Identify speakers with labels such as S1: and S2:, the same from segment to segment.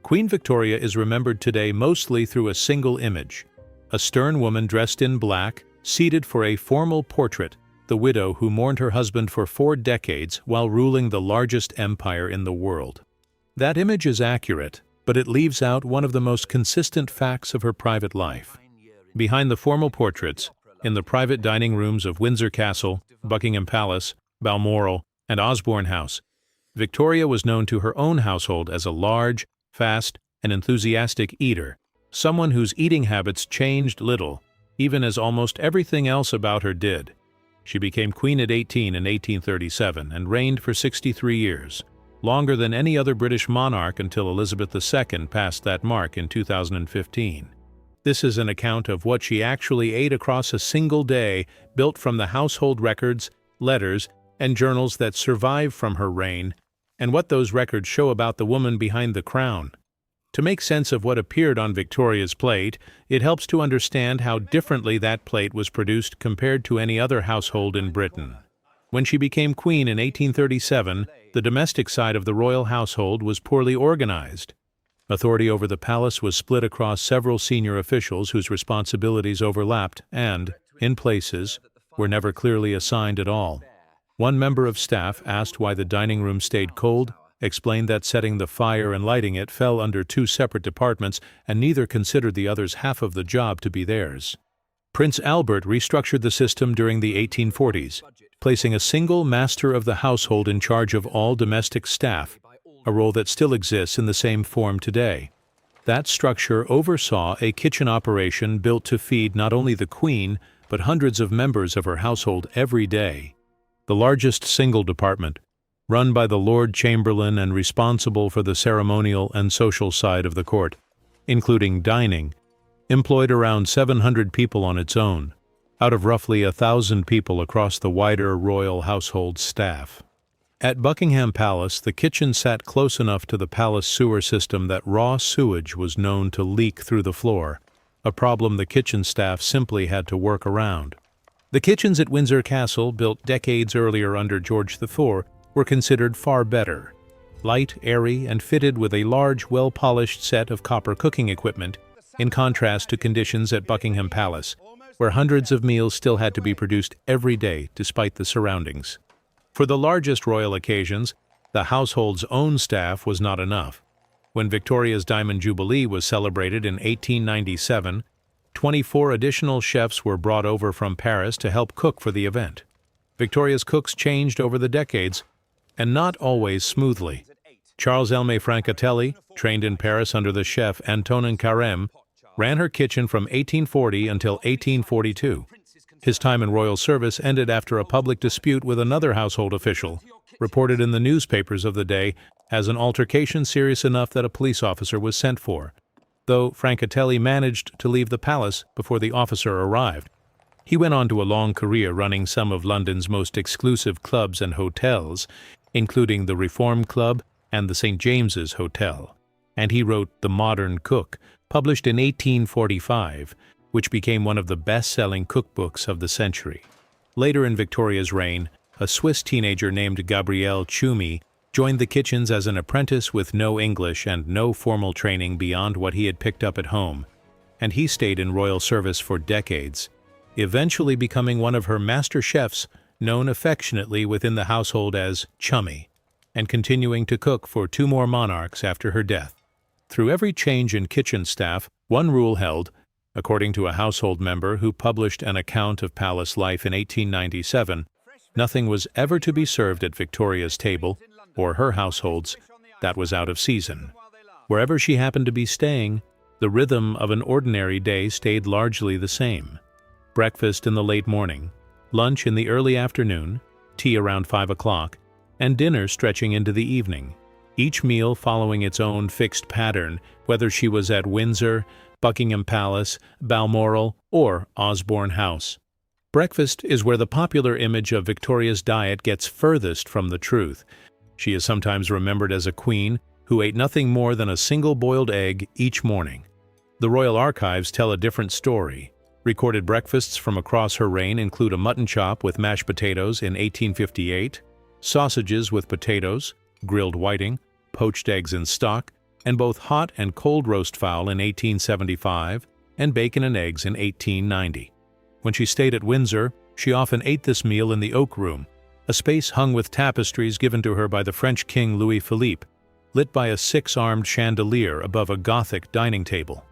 S1: Queen Victoria is remembered today mostly through a single image: a stern woman dressed in black, seated for a formal portrait, the widow who mourned her husband for 4 decades while ruling the largest empire in the world. That image is accurate, but it leaves out one of the most consistent facts of her private life. Behind the formal portraits, in the private dining rooms of Windsor Castle, Buckingham Palace, Balmoral, and Osborne House, Victoria was known to her own household as a large, fast, and enthusiastic eater, someone whose eating habits changed little, even as almost everything else about her did. She became queen at 18 in 1837 and reigned for 63 years, longer than any other British monarch until Elizabeth II passed that mark in 2015. This is an account of what she actually ate across a single day, built from the household records, letters, and journals that survive from her reign, and what those records show about the woman behind the crown. To make sense of what appeared on Victoria's plate, it helps to understand how differently that plate was produced compared to any other household in Britain. When she became queen in 1837, the domestic side of the royal household was poorly organized. Authority over the palace was split across several senior officials whose responsibilities overlapped and, in places, were never clearly assigned at all. One member of staff, asked why the dining room stayed cold, explained that setting the fire and lighting it fell under 2 separate departments, and neither considered the other's half of the job to be theirs. Prince Albert restructured the system during the 1840s, placing a single master of the household in charge of all domestic staff, a role that still exists in the same form today. That structure oversaw a kitchen operation built to feed not only the Queen, but hundreds of members of her household every day. The largest single department, run by the Lord Chamberlain and responsible for the ceremonial and social side of the court, including dining, employed around 700 people on its own, out of roughly 1,000 people across the wider royal household staff. At Buckingham Palace, the kitchen sat close enough to the palace sewer system that raw sewage was known to leak through the floor, a problem the kitchen staff simply had to work around. The kitchens at Windsor Castle, built decades earlier under George IV, were considered far better. Light, airy, and fitted with a large, well-polished set of copper cooking equipment, in contrast to conditions at Buckingham Palace, where hundreds of meals still had to be produced every day despite the surroundings. For the largest royal occasions, the household's own staff was not enough. When Victoria's Diamond Jubilee was celebrated in 1897, 24 additional chefs were brought over from Paris to help cook for the event. Victoria's cooks changed over the decades, and not always smoothly. Charles Aimé Francatelli, trained in Paris under the chef Antonin Carême, ran her kitchen from 1840 until 1842. His time in royal service ended after a public dispute with another household official, reported in the newspapers of the day as an altercation serious enough that a police officer was sent for, though Francatelli managed to leave the palace before the officer arrived. He went on to a long career running some of London's most exclusive clubs and hotels, including the Reform Club and the St. James's Hotel, and he wrote The Modern Cook, published in 1845, which became one of the best-selling cookbooks of the century. Later in Victoria's reign, a Swiss teenager named Gabriel Tschumi joined the kitchens as an apprentice with no English and no formal training beyond what he had picked up at home, and he stayed in royal service for decades, eventually becoming one of her master chefs, known affectionately within the household as Chummy, and continuing to cook for 2 more monarchs after her death. Through every change in kitchen staff, one rule held, according to a household member who published an account of palace life in 1897, nothing was ever to be served at Victoria's table, or her household's, that was out of season. Wherever she happened to be staying, the rhythm of an ordinary day stayed largely the same. Breakfast in the late morning, lunch in the early afternoon, tea around 5 o'clock, and dinner stretching into the evening, each meal following its own fixed pattern, whether she was at Windsor, Buckingham Palace, Balmoral, or Osborne House. Breakfast is where the popular image of Victoria's diet gets furthest from the truth. She is sometimes remembered as a queen who ate nothing more than a single boiled egg each morning. The royal archives tell a different story. Recorded breakfasts from across her reign include a mutton chop with mashed potatoes in 1858, sausages with potatoes, grilled whiting, poached eggs in stock, and both hot and cold roast fowl in 1875 and bacon and eggs in 1890. When she stayed at Windsor, she often ate this meal in the Oak Room, a space hung with tapestries given to her by the French King Louis Philippe, lit by a six-armed chandelier above a Gothic dining table.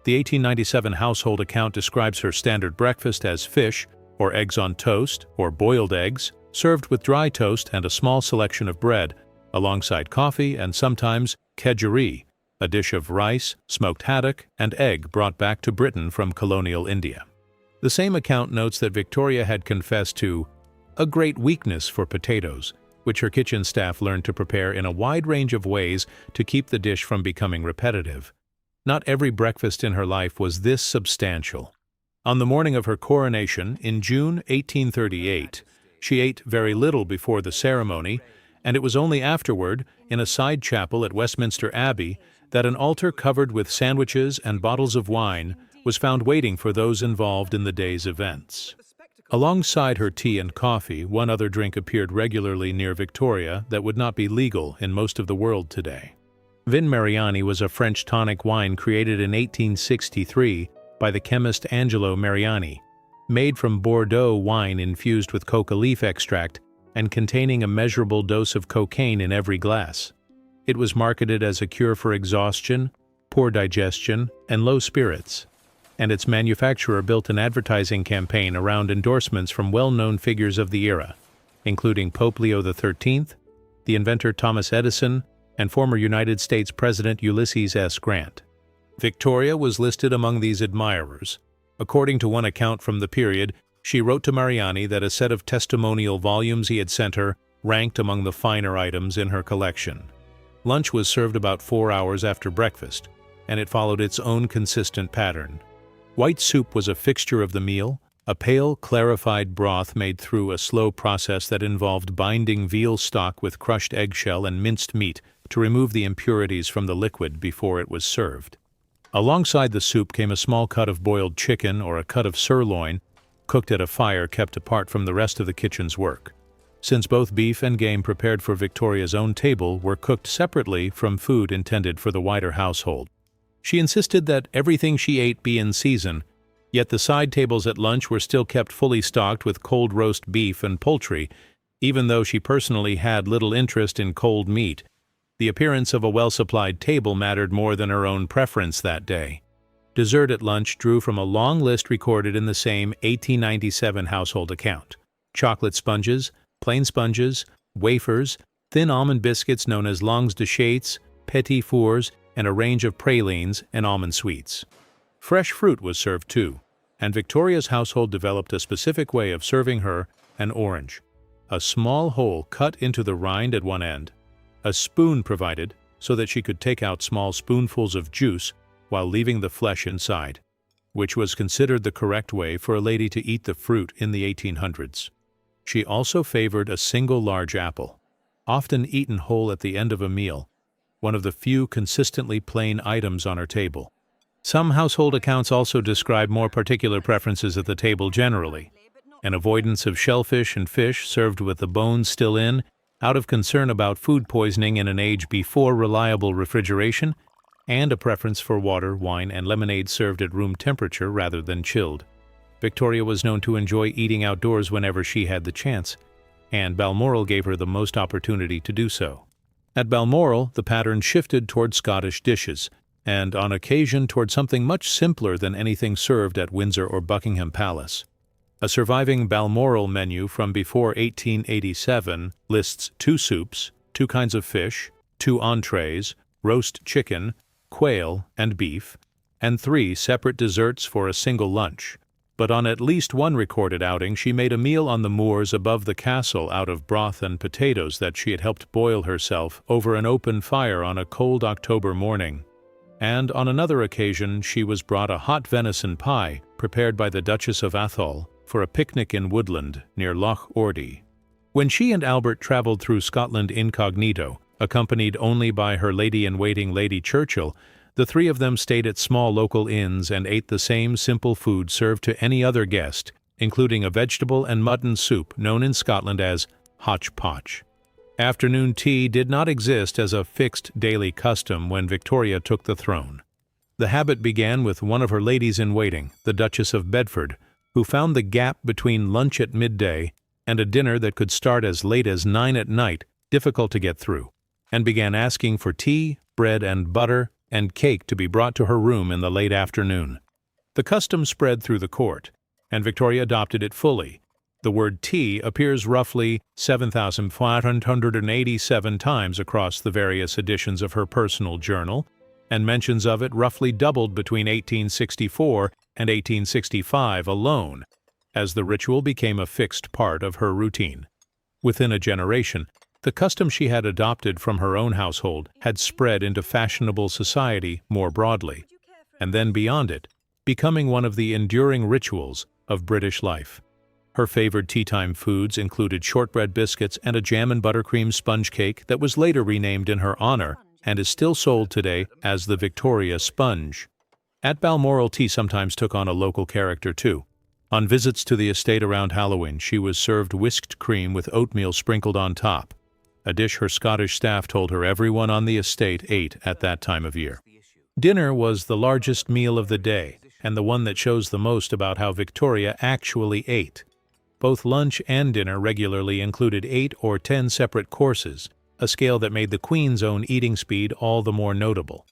S1: The 1897 household account describes her standard breakfast as fish, or eggs on toast, or boiled eggs, served with dry toast and a small selection of bread, alongside coffee and sometimes kedgeree, a dish of rice, smoked haddock, and egg brought back to Britain from colonial India. The same account notes that Victoria had confessed to a great weakness for potatoes, which her kitchen staff learned to prepare in a wide range of ways to keep the dish from becoming repetitive. Not every breakfast in her life was this substantial. On the morning of her coronation in June 1838, she ate very little before the ceremony, and it was only afterward, in a side chapel at Westminster Abbey, that an altar covered with sandwiches and bottles of wine was found waiting for those involved in the day's events. Alongside her tea and coffee, one other drink appeared regularly near Victoria that would not be legal in most of the world today. Vin Mariani was a French tonic wine created in 1863 by the chemist Angelo Mariani, made from Bordeaux wine infused with coca leaf extract and containing a measurable dose of cocaine in every glass. It was marketed as a cure for exhaustion, poor digestion, and low spirits, and its manufacturer built an advertising campaign around endorsements from well-known figures of the era, including Pope Leo XIII, the inventor Thomas Edison, and former United States President Ulysses S. Grant. Victoria was listed among these admirers. According to one account from the period, she wrote to Mariani that a set of testimonial volumes he had sent her ranked among the finer items in her collection. Lunch was served about 4 hours after breakfast, and it followed its own consistent pattern. White soup was a fixture of the meal, a pale, clarified broth made through a slow process that involved binding veal stock with crushed eggshell and minced meat to remove the impurities from the liquid before it was served. Alongside the soup came a small cut of boiled chicken or a cut of sirloin, cooked at a fire kept apart from the rest of the kitchen's work, since both beef and game prepared for Victoria's own table were cooked separately from food intended for the wider household. She insisted that everything she ate be in season, yet the side tables at lunch were still kept fully stocked with cold roast beef and poultry, even though she personally had little interest in cold meat. The appearance of a well-supplied table mattered more than her own preference that day. Dessert at lunch drew from a long list recorded in the same 1897 household account: chocolate sponges, plain sponges, wafers, thin almond biscuits known as langues de chates, petit fours, and a range of pralines and almond sweets. Fresh fruit was served too, and Victoria's household developed a specific way of serving her an orange. A small hole cut into the rind at one end, a spoon provided so that she could take out small spoonfuls of juice while leaving the flesh inside, which was considered the correct way for a lady to eat the fruit in the 1800s. She also favored a single large apple, often eaten whole at the end of a meal, one of the few consistently plain items on her table. Some household accounts also describe more particular preferences at the table generally: an avoidance of shellfish and fish served with the bones still in, out of concern about food poisoning in an age before reliable refrigeration, and a preference for water, wine, and lemonade served at room temperature rather than chilled. Victoria was known to enjoy eating outdoors whenever she had the chance, and Balmoral gave her the most opportunity to do so. At Balmoral, the pattern shifted toward Scottish dishes, and on occasion toward something much simpler than anything served at Windsor or Buckingham Palace. A surviving Balmoral menu from before 1887 lists 2 soups, 2 kinds of fish, 2 entrees, roast chicken, quail, and beef, and 3 separate desserts for a single lunch. But on at least one recorded outing, she made a meal on the moors above the castle out of broth and potatoes that she had helped boil herself over an open fire on a cold October morning. And on another occasion, she was brought a hot venison pie prepared by the Duchess of Atholl for a picnic in woodland near Loch Ordie. When she and Albert traveled through Scotland incognito, accompanied only by her lady-in-waiting Lady Churchill, the 3 of them stayed at small local inns and ate the same simple food served to any other guest, including a vegetable and mutton soup known in Scotland as hotch-potch. Afternoon tea did not exist as a fixed daily custom when Victoria took the throne. The habit began with one of her ladies-in-waiting, the Duchess of Bedford, who found the gap between lunch at midday and a dinner that could start as late as 9 at night difficult to get through, and began asking for tea, bread and butter, and cake to be brought to her room in the late afternoon. The custom spread through the court, and Victoria adopted it fully. The word tea appears roughly 7,587 times across the various editions of her personal journal, and mentions of it roughly doubled between 1864 and 1865 alone, as the ritual became a fixed part of her routine. Within a generation, the custom she had adopted from her own household had spread into fashionable society more broadly, and then beyond it, becoming one of the enduring rituals of British life. Her favored teatime foods included shortbread biscuits and a jam and buttercream sponge cake that was later renamed in her honor and is still sold today as the Victoria Sponge. At Balmoral, tea sometimes took on a local character too. On visits to the estate around Halloween, she was served whisked cream with oatmeal sprinkled on top, a dish her Scottish staff told her everyone on the estate ate at that time of year. Dinner was the largest meal of the day, and the one that shows the most about how Victoria actually ate. Both lunch and dinner regularly included 8 or 10 separate courses, a scale that made the Queen's own eating speed all the more notable.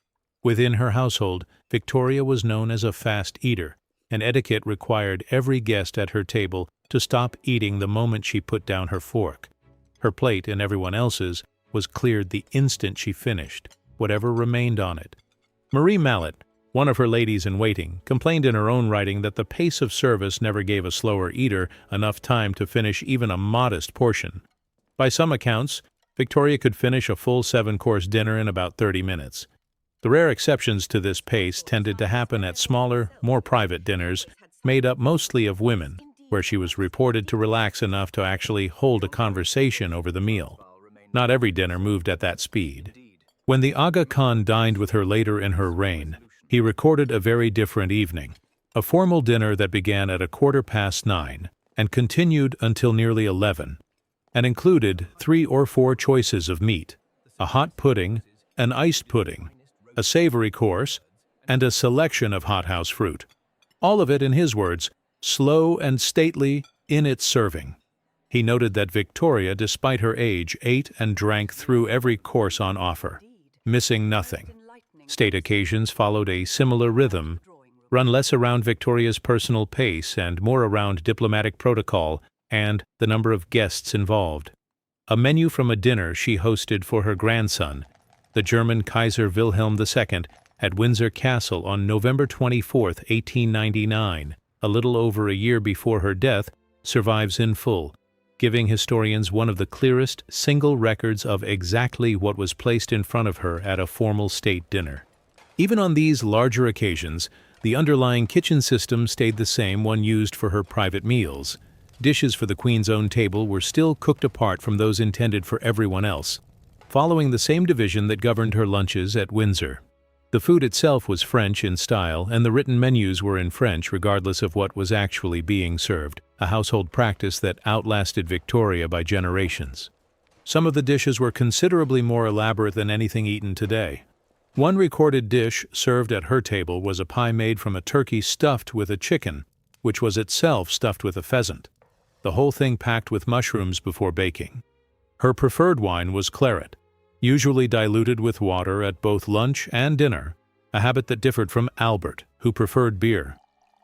S1: Within her household, Victoria was known as a fast eater, and etiquette required every guest at her table to stop eating the moment she put down her fork. Her plate and everyone else's was cleared the instant she finished, whatever remained on it. Marie Mallet, one of her ladies-in-waiting, complained in her own writing that the pace of service never gave a slower eater enough time to finish even a modest portion. By some accounts, Victoria could finish a full 7-course dinner in about 30 minutes. The rare exceptions to this pace tended to happen at smaller, more private dinners, made up mostly of women, where she was reported to relax enough to actually hold a conversation over the meal. Not every dinner moved at that speed. When the Aga Khan dined with her later in her reign, he recorded a very different evening, a formal dinner that began at 9:15 and continued until nearly 11, and included 3 or 4 choices of meat, a hot pudding, an iced pudding, a savory course, and a selection of hothouse fruit. All of it, in his words, slow and stately in its serving. He noted that Victoria, despite her age, ate and drank through every course on offer, missing nothing. State occasions followed a similar rhythm, run less around Victoria's personal pace and more around diplomatic protocol and the number of guests involved. A menu from a dinner she hosted for her grandson, the German Kaiser Wilhelm II, at Windsor Castle on November 24, 1899, a little over a year before her death, survives in full, giving historians one of the clearest single records of exactly what was placed in front of her at a formal state dinner. Even on these larger occasions, the underlying kitchen system stayed the same one used for her private meals. Dishes for the Queen's own table were still cooked apart from those intended for everyone else, following the same division that governed her lunches at Windsor. The food itself was French in style, and the written menus were in French regardless of what was actually being served, a household practice that outlasted Victoria by generations. Some of the dishes were considerably more elaborate than anything eaten today. One recorded dish served at her table was a pie made from a turkey stuffed with a chicken, which was itself stuffed with a pheasant, the whole thing packed with mushrooms before baking. Her preferred wine was claret, usually diluted with water at both lunch and dinner, a habit that differed from Albert, who preferred beer.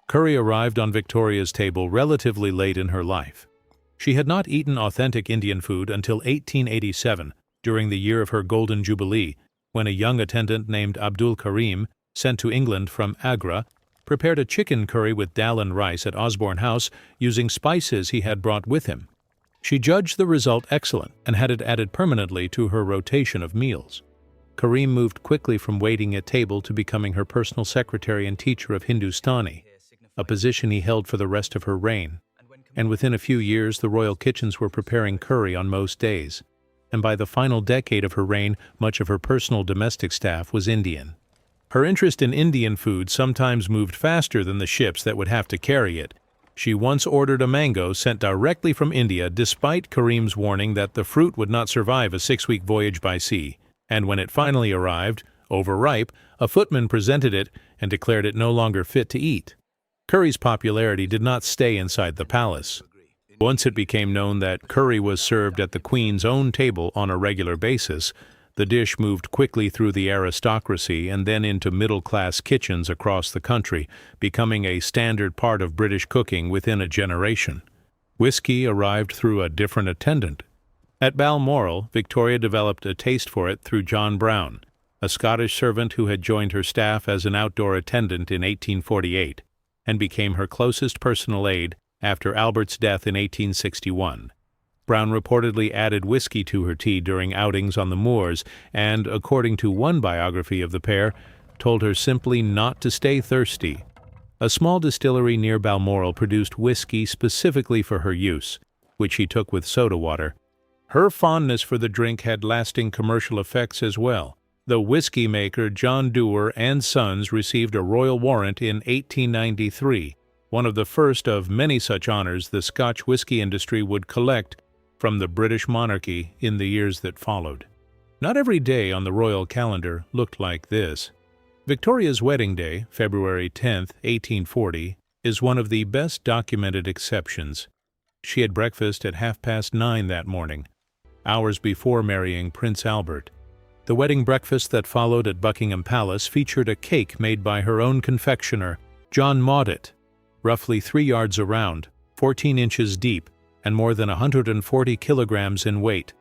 S1: Curry arrived on Victoria's table relatively late in her life. She had not eaten authentic Indian food until 1887, during the year of her Golden Jubilee, when a young attendant named Abdul Karim, sent to England from Agra, prepared a chicken curry with dal and rice at Osborne House using spices he had brought with him. She judged the result excellent and had it added permanently to her rotation of meals. Karim moved quickly from waiting at table to becoming her personal secretary and teacher of Hindustani, a position he held for the rest of her reign, and within a few years the royal kitchens were preparing curry on most days, and by the final decade of her reign much of her personal domestic staff was Indian. Her interest in Indian food sometimes moved faster than the ships that would have to carry it, She once ordered a mango sent directly from India despite Karim's warning that the fruit would not survive a 6-week voyage by sea, and when it finally arrived, overripe, a footman presented it and declared it no longer fit to eat. Curry's popularity did not stay inside the palace. Once it became known that curry was served at the Queen's own table on a regular basis, the dish moved quickly through the aristocracy and then into middle-class kitchens across the country, becoming a standard part of British cooking within a generation. Whiskey arrived through a different attendant. At Balmoral, Victoria developed a taste for it through John Brown, a Scottish servant who had joined her staff as an outdoor attendant in 1848, and became her closest personal aide after Albert's death in 1861. Brown reportedly added whiskey to her tea during outings on the moors and, according to one biography of the pair, told her simply not to stay thirsty. A small distillery near Balmoral produced whiskey specifically for her use, which she took with soda water. Her fondness for the drink had lasting commercial effects as well. The whiskey maker John Dewar and Sons received a royal warrant in 1893, one of the first of many such honors the Scotch whiskey industry would collect from the British monarchy in the years that followed. Not every day on the royal calendar looked like this. Victoria's wedding day, February 10, 1840, is one of the best documented exceptions. She had breakfast at 9:30 that morning, hours before marrying Prince Albert. The wedding breakfast that followed at Buckingham Palace featured a cake made by her own confectioner, John Maudet, roughly 3 yards around, 14 inches deep, and more than 140 kilograms in weight,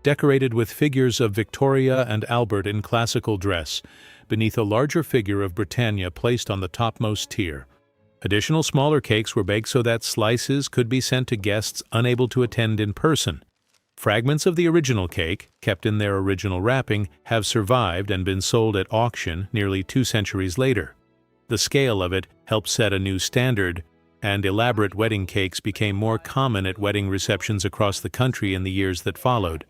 S1: decorated with figures of Victoria and Albert in classical dress, beneath a larger figure of Britannia placed on the topmost tier. Additional smaller cakes were baked so that slices could be sent to guests unable to attend in person. Fragments of the original cake, kept in their original wrapping, have survived and been sold at auction nearly 2 centuries later. The scale of it helped set a new standard, and elaborate wedding cakes became more common at wedding receptions across the country in the years that followed.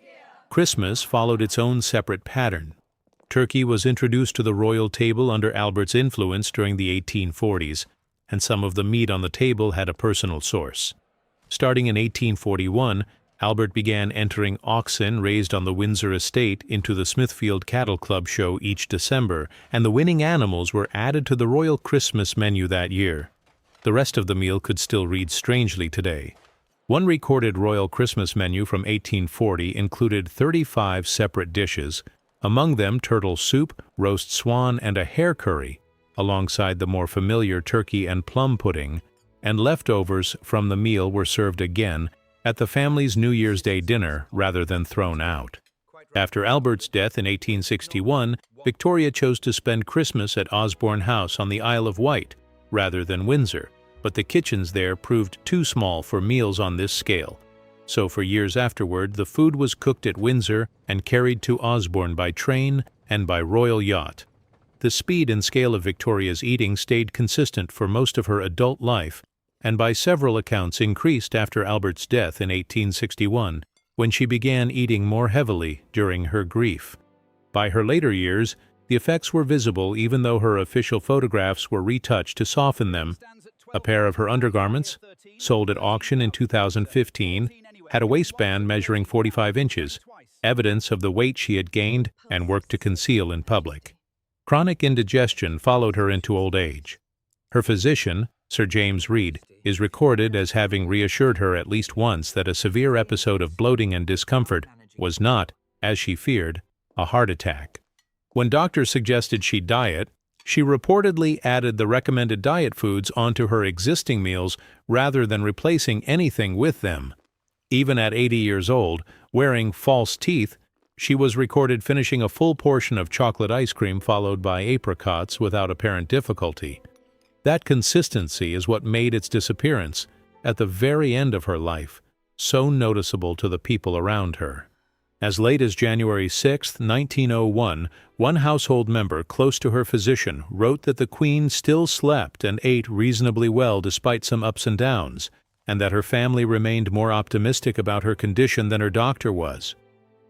S1: Christmas followed its own separate pattern. Turkey was introduced to the royal table under Albert's influence during the 1840s, and some of the meat on the table had a personal source. Starting in 1841, Albert began entering oxen raised on the Windsor estate into the Smithfield Cattle Club show each December, and the winning animals were added to the royal Christmas menu that year. The rest of the meal could still read strangely today. One recorded royal Christmas menu from 1840 included 35 separate dishes, among them turtle soup, roast swan, and a hare curry, alongside the more familiar turkey and plum pudding, and leftovers from the meal were served again at the family's New Year's Day dinner rather than thrown out. After Albert's death in 1861, Victoria chose to spend Christmas at Osborne House on the Isle of Wight, rather than Windsor, but the kitchens there proved too small for meals on this scale. So for years afterward, the food was cooked at Windsor and carried to Osborne by train and by royal yacht. The speed and scale of Victoria's eating stayed consistent for most of her adult life, and by several accounts increased after Albert's death in 1861, when she began eating more heavily during her grief. By her later years, the effects were visible even though her official photographs were retouched to soften them. A pair of her undergarments, sold at auction in 2015, had a waistband measuring 45 inches, evidence of the weight she had gained and worked to conceal in public. Chronic indigestion followed her into old age. Her physician, Sir James Reed, is recorded as having reassured her at least once that a severe episode of bloating and discomfort was not, as she feared, a heart attack. When doctors suggested she diet, she reportedly added the recommended diet foods onto her existing meals rather than replacing anything with them. Even at 80 years old, wearing false teeth, she was recorded finishing a full portion of chocolate ice cream followed by apricots without apparent difficulty. That consistency is what made its disappearance, at the very end of her life, so noticeable to the people around her. As late as January 6, 1901, one household member close to her physician wrote that the Queen still slept and ate reasonably well despite some ups and downs, and that her family remained more optimistic about her condition than her doctor was.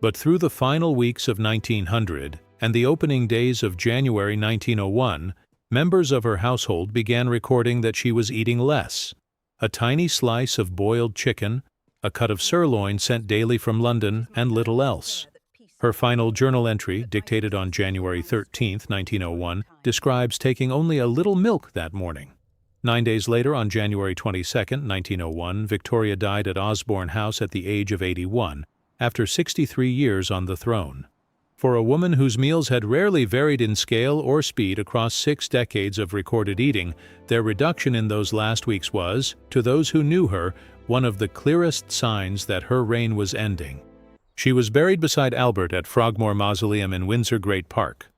S1: But through the final weeks of 1900 and the opening days of January 1901, members of her household began recording that she was eating less. a tiny slice of boiled chicken, a cut of sirloin sent daily from London, and little else. Her final journal entry, dictated on January 13, 1901, describes taking only a little milk that morning. 9 days later, on January 22, 1901, Victoria died at Osborne House at the age of 81, after 63 years on the throne. For a woman whose meals had rarely varied in scale or speed across 6 decades of recorded eating, their reduction in those last weeks was, to those who knew her, one of the clearest signs that her reign was ending. She was buried beside Albert at Frogmore Mausoleum in Windsor Great Park.